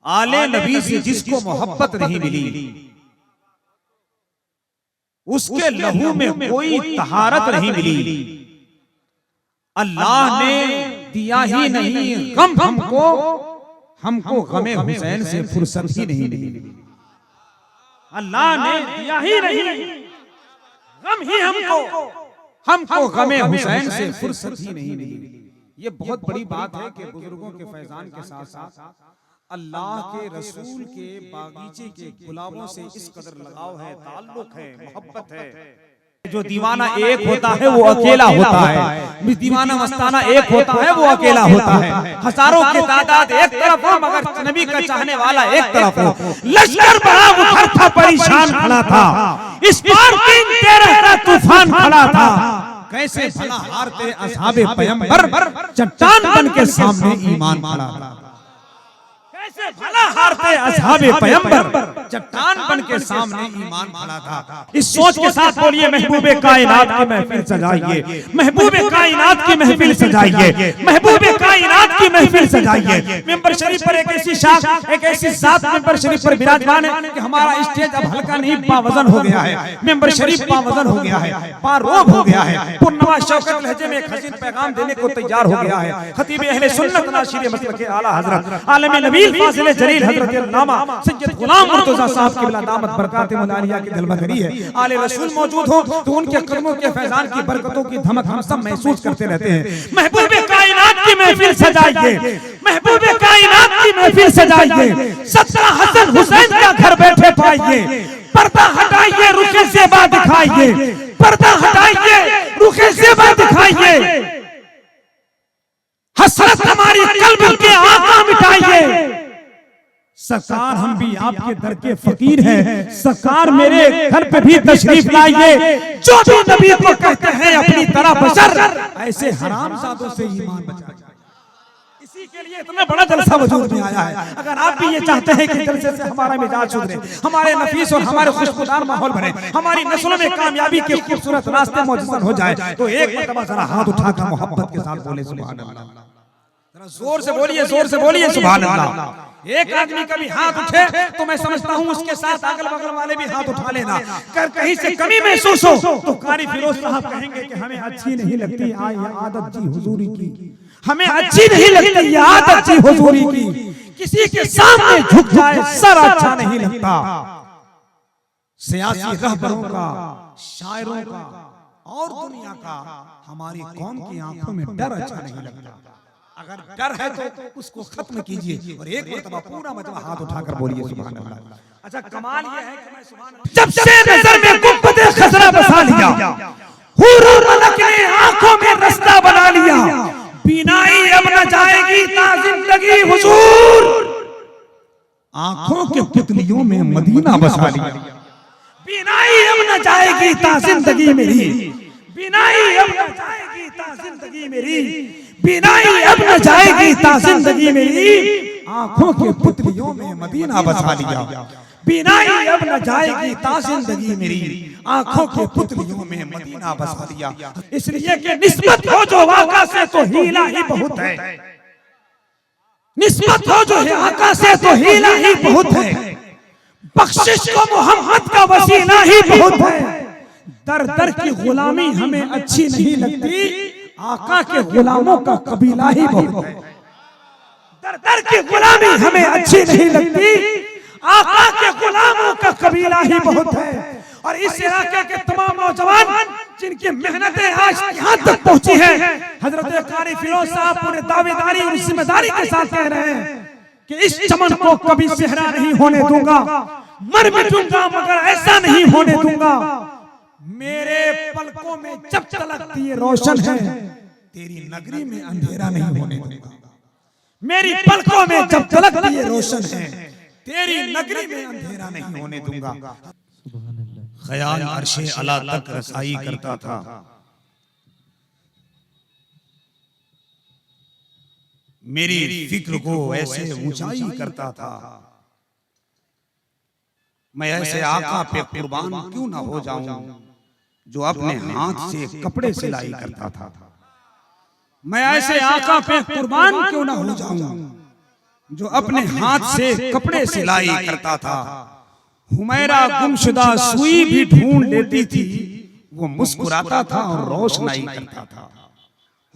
आले नबी से जिसको मोहब्बत नहीं मिली, उसके लहू में कोई तहारत नहीं मिली। अल्लाह ने दिया ही नहीं गम हमको गमे हुसैन से फुर्सत ही नहीं मिली। अल्लाह ने दिया ही नहीं गम ही हमको गमे हुसैन से फुर्सत ही नहीं मिली। ये बहुत बड़ी बात है कि बुजुर्गों के फैजान के साथ साथ अल्लाह के रसूल के बागीचे के गुलाबों से इस कदर लगाव है, ताल्लुक है, मोहब्बत है। जो दीवाना एक होता है वो अकेला होता है, दीवाना मस्ताना एक होता है वो अकेला होता है। हजारों की तादाद एक तरफ हो मगर नबी का चाहने वाला एक तरफ हो। लश्कर बड़ा मुखर था, परेशान खड़ा था, इस बार 13 का तूफान खड़ा था। कैसे भला हारते असहाबे पैगंबर, चट्टान बन के सामने ईमान खड़ा था। कैसे भला हारते असहाबे पैगंबर, चट्टान बन के सामने ईमान खड़ा था। इस सोच के साथ बोलिए महबूबे कायनात की महफिल सजाइए, महबूबे कायनात की महफिल सजाइए, महबूबे कायनात की महफिल सजाइए। मिंबर शरीफ पर एक ऐसी शाख, एक ऐसी सात मिंबर शरीफ पर विराजमान है कि हमारा स्टेज अब हल्का नहीं पावजन हो गया है। मिंबर शरीफ पावजन हो गया है, पारोब हो गया है। पुरनवा शौकत लहजे में एक हसीन पैगाम देने को तैयार हो गया है। खतीब अहले सुन्नत नाशिर मसलक आला हजरत आलम नबी फाजिल जलील हजरत अल्लामा सैयद गुलाम मुर्तजा साहब की बिला दामत बरकात मलालिया की दिलबदरी है। आले रसूल मौजूद हो तो उनके कदमों के फैजान की बरकतों की धमक हम सब महसूस करते रहते हैं। महबूबे कायनात की महफिल सजाइए, महबूबे कायनात की महफिल सजाइए। 17 हसन हुसैन का घर बैठे पाइए। पर्दा हटाइए, रुखे से बात दिखाइए, पर्दा हटाइए, रुखे से बात दिखाइए। हसरत हमारी कल्ब के आका मिटाइए। सरकार हम भी आपके दर के फकीर हैं, सरकार मेरे घर पे भी तशरीफ लाइए। जो भी नबी को कहते हैं अपनी तरह बशर, ऐसे हरामजादों से ईमान बचाइए। इसी के लिए इतना बड़ा जलसा वजूद में आया है। अगर आप भी ये चाहते हैं कि जलसे से हमारा मिजाज सुधरे, हमारे नफीस और हमारे खुशबूदार माहौल बने, हमारी नस्लों में कामयाबी के खूबसूरत रास्ते मौजूद हो जाए, तो एक मरतबा जरा हाथ उठाकर मोहब्बत के साथ बोले सुभान अल्लाह। जोर से बोलिए, जोर से बोलिए सुभान अल्लाह। एक आदमी का भी हाथ उठे तो मैं समझता हूँ उसके साथ अगल बगल वाले भी हाथ उठा लेना। कर कहीं से कमी महसूस हो तो कारी फिरोज साहब कहेंगे कि हमें अच्छी नहीं लगती आदत जी हुजूरी की, हमें अच्छी नहीं लगती ये आदत जी हुजूरी की। किसी के सामने झुक जाए सर अच्छा नहीं लगता। सियासी रहबरों का, शायरों का और दुनिया का हमारी कौम की आंखों में डर अच्छा नहीं लगता। अगर डर है तो उसको खत्म कीजिए और एक मरतबा पूरा मजमा हाथ उठाकर बोलिए सुभान अल्लाह। अच्छा कमाल ये है कि मैं सुभान अल्लाह, जब से नजर में गुंबद खजरा बसा लिया, हुर मलक ने आंखों में रास्ता बना लिया। बीनाई अब न जाएगी ता जिंदगी हुजूर, आंखों के पुतलियों में मदीना बसा लिया। बीनाई अब न जाएगी ता जिंदगी मेरी, बीनाई अब न जाएगी ता जिंदगी मेरी, बीनाई अब न जाएगी ता जिंदगी मेरी, आंखों के पुतलियों में मदीना बसा लिया। बीनाई अब न जाएगी ता जिंदगी मेरी, आंखों के पुतलियों में मदीना बसा लिया। इसलिए कि निस्बत हो जो आका से तो हीला ही बहुत है, निस्बत हो जो है आका से तो हीला ही बहुत है। बख्शिश को मोहम्मद का वसीला ही बहुत है। दर दर की गुलामी हमें अच्छी नहीं लगती, आका के गुलामों का कबीला ही बहुत है। दर दर की गुलामी हमें अच्छी नहीं लगती, आका के गुलामों का कबीला ही बहुत है। और इस इलाके के तमाम नौजवान जिनकी मेहनतें आज यहाँ तक पहुंची है, हजरत कारी फिरोज साहब पूरे दावेदारी और जिम्मेदारी के साथ कह रहे हैं कि इस चमन को कभी सेहरा नहीं होने दूंगा, मर मिटूंगा मगर ऐसा नहीं होने दूंगा। मेरे पलकों में जब तलक ये रोशन है, तेरी नगरी में अंधेरा नहीं होने दूंगा। मेरी पलकों में जब तलक ये रोशन है, तेरी नगरी में अंधेरा नहीं होने दूंगा। ख्याल अर्शे अला तक रसाई करता था, मेरी फिक्र को ऐसे ऊंचाई करता था। मैं ऐसे आका पे कुर्बान क्यों ना हो जाऊं जो अपने हाथ से कपड़े सिलाई करता था। मैं ऐसे आका पे कुर्बान क्यों ना हो जाऊं जो अपने हाथ से कपड़े सिलाई करता था। हुमैरा गुमशुदा सुई भी ढूंढ लेती थी, वो मुस्कुराता था और रोशनाई करता था।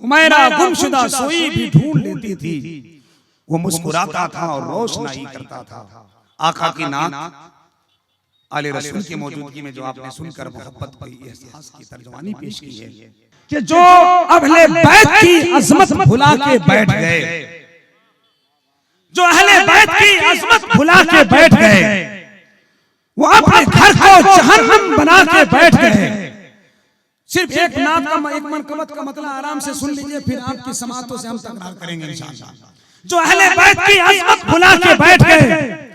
हुमैरा गुमशुदा सुई भी ढूंढ लेती थी, वो मुस्कुराता था और रोशनाई करता था। आका की नात आले रसूल की मौजूदगी में जो आपने सुनकर मोहब्बत की एहसास की तर्जुमानी पेश की है कि जो अहले बैत की अजमत भुला के बैठ गए, जो अहले बैत की अजमत भुला के बैठ गए, वो अपने घर को जहन्नम बना के बैठ गए। सिर्फ एक नात का एक मनकबत का मतलब आराम से सुन लीजिए, फिर आपकी समातों से हम तकरार करेंगे इंशाअल्लाह। जो अहले बैत की अजमत भुला के बैठ गए,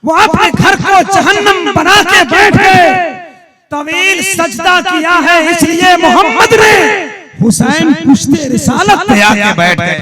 वो अपने घर को जहन्नम बना के बैठ गए। तवील सजदा किया है इसलिए मोहम्मद ने हुसैन पुश्ते रिसालत पे आके बैठ गए।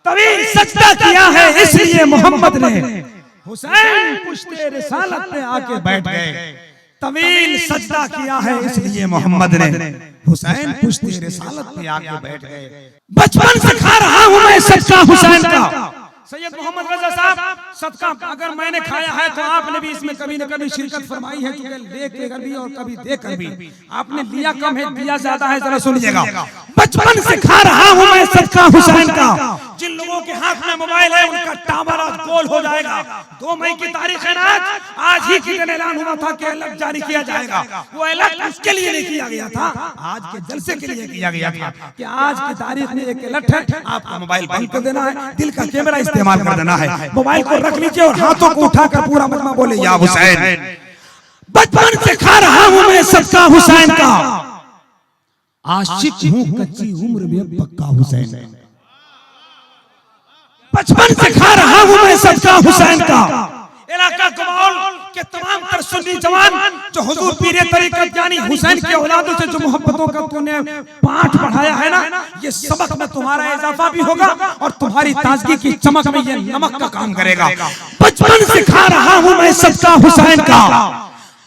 तवील सजदा किया है इसलिए मोहम्मद ने हुसैन पुश्ते रिसालत पे आके बैठ गए। तवील सजदा किया है इसलिए मोहम्मद ने हुसैन पुश्ते रिसालत पे आके बैठ गए। बचपन से खा रहा हूं मैं सदका हुसैन का। सैयद मोहम्मद रजा साहब, सदका अगर मैंने खाया है तो आपने भी इसमें कभी न कभी शिरकत फरमाई है, क्योंकि लेकर भी और कभी देकर भी। आपने लिया कम है, दिया ज्यादा है, जरा सुनिएगा। बचपन से खा रहा हूं मैं सदका हुसैन का। जिन लोगों के हाथ में मोबाइल है उनका टावर आज गोल हो जाएगा। 2 मई की तारीख है ना, आज ही के दिन ऐलान हुआ था कि अलर्ट जारी किया जाएगा। वो अलर्ट उसके लिए नहीं किया गया था, आज के जलसे के लिए किया गया था कि आज की तारीख में एक अलर्ट है, आपका मोबाइल बंद कर देना है, दिल का कैमरा इस्तेमाल कर देना है। मोबाइल को रख लीजिए और हाथों को उठाकर पूरा मजमा बोले या हुसैन। बचपन से खा रहा हूं मैं सदका हुसैन का, आशिक हूं कच्ची उम्र में पक्का हुसैन। बचपन से खा रहा हूं मैं सदका हुसैन का। इलाका कमाल के तमाम तर सुन्नी जवान जो हुजूर पीरे तरीकत यानी हुसैन की औलादों से जो मोहब्बतों का तूने पाठ पढ़ाया है ना, ये सबक में तुम्हारा इजाफा भी होगा और तुम्हारी ताजगी की चमक में ये नमक का काम करेगा। बचपन से खा रहा हूं मैं सदका हुसैन का,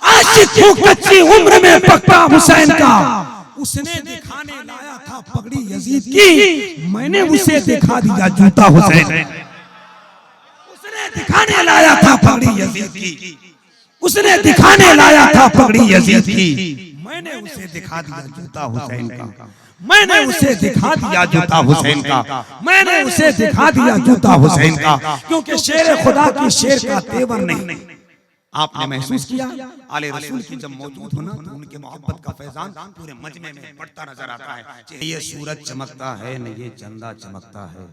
आशिक हूं कच्ची उम्र में पक्का हुसैन का। उसने दिखाने लाया था पगड़ी यजीद की, मैंने उसे दिखा दिया जूता हुसैन। उसने दिखाने लाया था पगड़ी यजीद की, उसने दिखाने लाया था पगड़ी यजीद की, मैंने उसे दिखा दिया जूता हुसैन का। मैंने उसे दिखा दिया जूता हुसैन का, मैंने उसे दिखा दिया जूता हुसैन का। क्योंकि शेर खुदा की शेर का तेवर नहीं। आपने महसूस किया आले रसूल की जब मौजूद होना तो उनके मोहब्बत का फैजान पूरे मजमे में बढ़ता नजर आता है। ये सूरज चमकता है न ये चंदा चमकता है,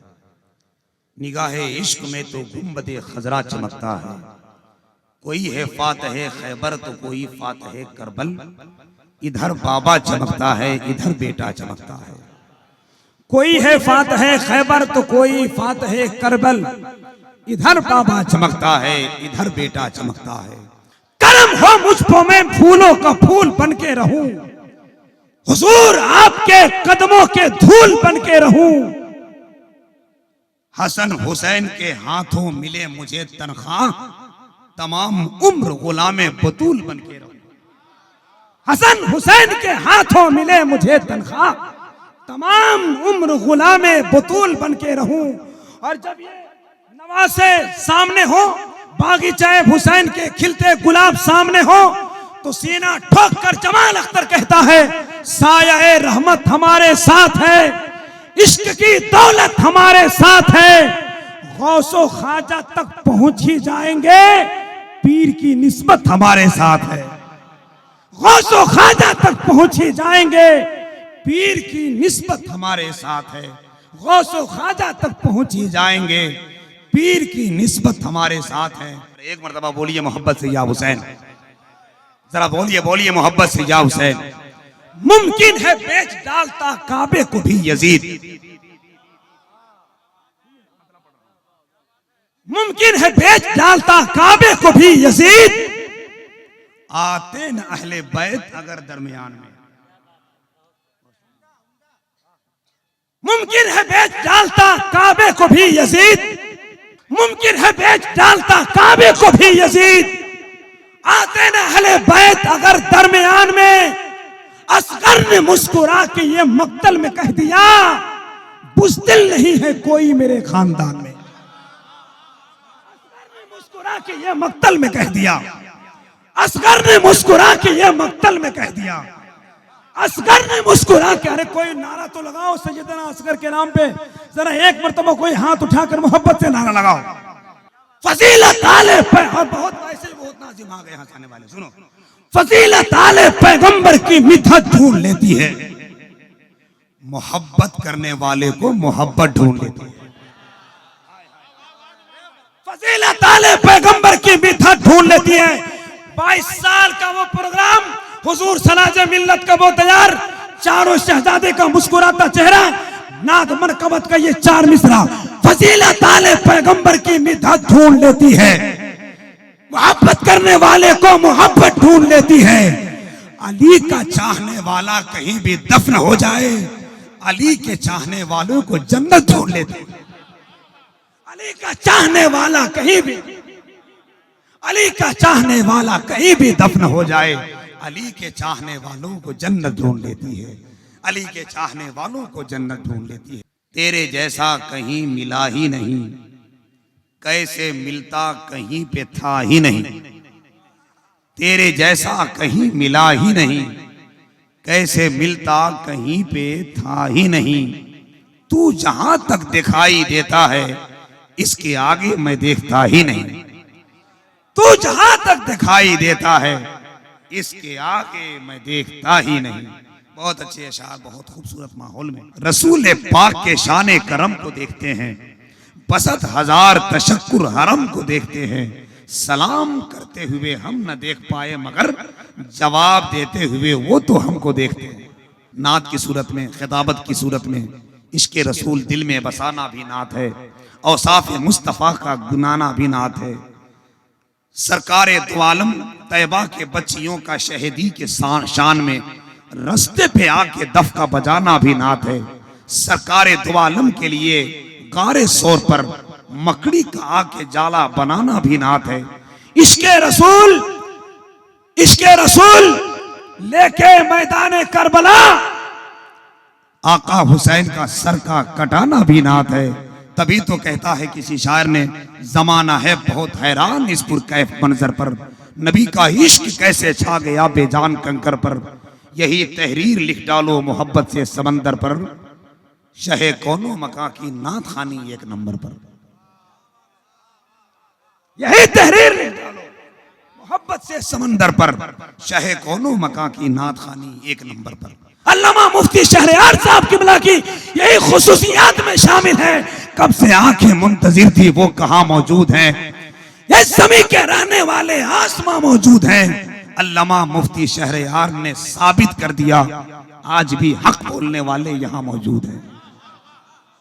निगाहे इश्क में तो गुंबदे खजरा चमकता है। कोई है फातह खैबर तो कोई फातह करबल, इधर बाबा चमकता है इधर बेटा चमकता है। कोई है फातह खैबर तो कोई फातह करबल, इधर बाबा चमकता है इधर बेटा चमकता है। करम हो मुझको मैं फूलों का फूल बन के रहूं, हुजूर आपके कदमों के धूल बन के रहूं। हसन हुसैन के हाथों मिले मुझे तनख्वाह, तमाम उम्र गुलामे बतूल बन के रहूं। हसन हुसैन के हाथों मिले मुझे तनख्वाह, तमाम उम्र गुलामे बतूल बन के रहूं। और जब ये नवासे सामने हो, बागीचाए हुसैन के खिलते गुलाब सामने हो, तो सीना ठोक कर जमाल अख्तर कहता है साया रहमत हमारे साथ है, इश्क की दौलत हमारे साथ है। गौसो ख्वाजा तक पहुंच ही जाएंगे, पीर की निस्बत हमारे साथ है। गौसो ख्वाजा तक पहुंच ही जाएंगे, पीर की निस्बत हमारे साथ है। गौसो ख्वाजा तक पहुंच ही जाएंगे, पीर की निस्बत हमारे साथ है। एक मर्तबा बोलिए मोहब्बत से या हुसैन, जरा बोलिए बोलिए मोहब्बत से या हुसैन। मुमकिन है बेच डालता काबे को भी यजीद, मुमकिन है बेच डालता काबे को भी यजीद। आते न अहले बैत अगर दरमियान में, मुमकिन है बेच डालता काबे को भी यजीद, मुमकिन है बेच डालता काबे को भी यजीद। आते न अहले बैत अगर दरमियान में, असगर ने मुस्कुरा के ये मक्तल में कह दिया बुज़दिल नहीं है कोई मेरे खानदान में। मुस्कुरा के ये मक्तल में कह दिया, असगर ने मुस्कुरा के ये मक्तल में कह दिया, असगर ने मुस्कुरा के। अरे कोई नारा तो लगाओ सैयदना असगर के नाम पे, जरा एक मर्तबा कोई हाथ उठाकर मोहब्बत से नारा लगाओ। फजीलत आले पे, और बहुत ऐसे बहुत नाजिम आ गए यहाँ आने वाले, सुनो। फजीलत आले पैगंबर की मिठत ढूंढ लेती है, मोहब्बत करने वाले को मोहब्बत ढूंढ लेती है। फजीलत आले पैगंबर की मिठत ढूंढ लेती है। 22 साल का वो प्रोग्राम, हुजूर सनाजे मिल्लत का वो तैयार, चारों शहजादे का मुस्कुराता चेहरा, नाद मरकबत का ये 4 मिसरा। फजीलत आले पैगंबर की मिठत ढूंढ लेती है, मोहब्बत करने वाले को मोहब्बत ढूंढ लेती है। अली का चाहने वाला कहीं भी दफन हो जाए, अली के चाहने वालों को जन्नत ढूंढ लेती है। अली का चाहने वाला कहीं भी, अली का चाहने वाला कहीं भी दफन हो जाए, अली के चाहने वालों को जन्नत ढूंढ लेती है। अली के चाहने वालों को जन्नत ढूंढ लेती है। तेरे जैसा कहीं मिला ही नहीं, कैसे मिलता कहीं पे था ही नहीं। तेरे जैसा कहीं मिला ही नहीं, कैसे मिलता कहीं पे था ही नहीं। तू जहां तक दिखाई देता है, इसके आगे मैं देखता ही नहीं। तू जहां तक दिखाई देता है, इसके आगे मैं देखता ही नहीं। बहुत अच्छे अशार, बहुत खूबसूरत माहौल में रसूल पाक के शान करम को देखते हैं, बसत हजार तशक्कुर हरम को देखते हैं। सलाम करते हुए हम न देख पाए, मगर जवाब देते हुए वो तो हमको देखते हैं। नात की सूरत में, खिताबत की सूरत में इश्क़ रसूल दिल में बसाना भी नात है, औसाफ मुस्तफ़ा का गुनाना भी नात है। सरकारे दो आलम तैयबा के बच्चियों का शहीदी के शान में रस्ते पे आके दफका बजाना भी नात है। सरकारे दो आलम के लिए गारे सौर पर मकड़ी का आके जाला बनाना भी नात है। इश्क़े रसूल लेके मैदान करबला, आका हुसैन का सर का कटाना भी नात है। तभी तो कहता है किसी शायर ने, जमाना है बहुत हैरान इस पुरकैफ मंजर पर, नबी का इश्क कैसे छा गया बेजान कंकर पर। यही तहरीर लिख डालो मोहब्बत से समंदर पर, शहे कौनो मका की नात खानी 1 नंबर पर। यही तहरीर लिख डालो मोहब्बत से समंदर पर, शहे कौनो मका की नात खानी 1 नंबर पर। अल्लामा मुफ्ती शहरयार साहब किबला की यही खुसूसियात में शामिल है। कब से आंखें मुंतजिर थी वो कहां मौजूद हैं, ये ज़मीं के रहने वाले आसमां मौजूद हैं। अल्लामा मुफ्ती शहरयार ने साबित कर दिया, आज भी हक बोलने वाले यहां मौजूद हैं।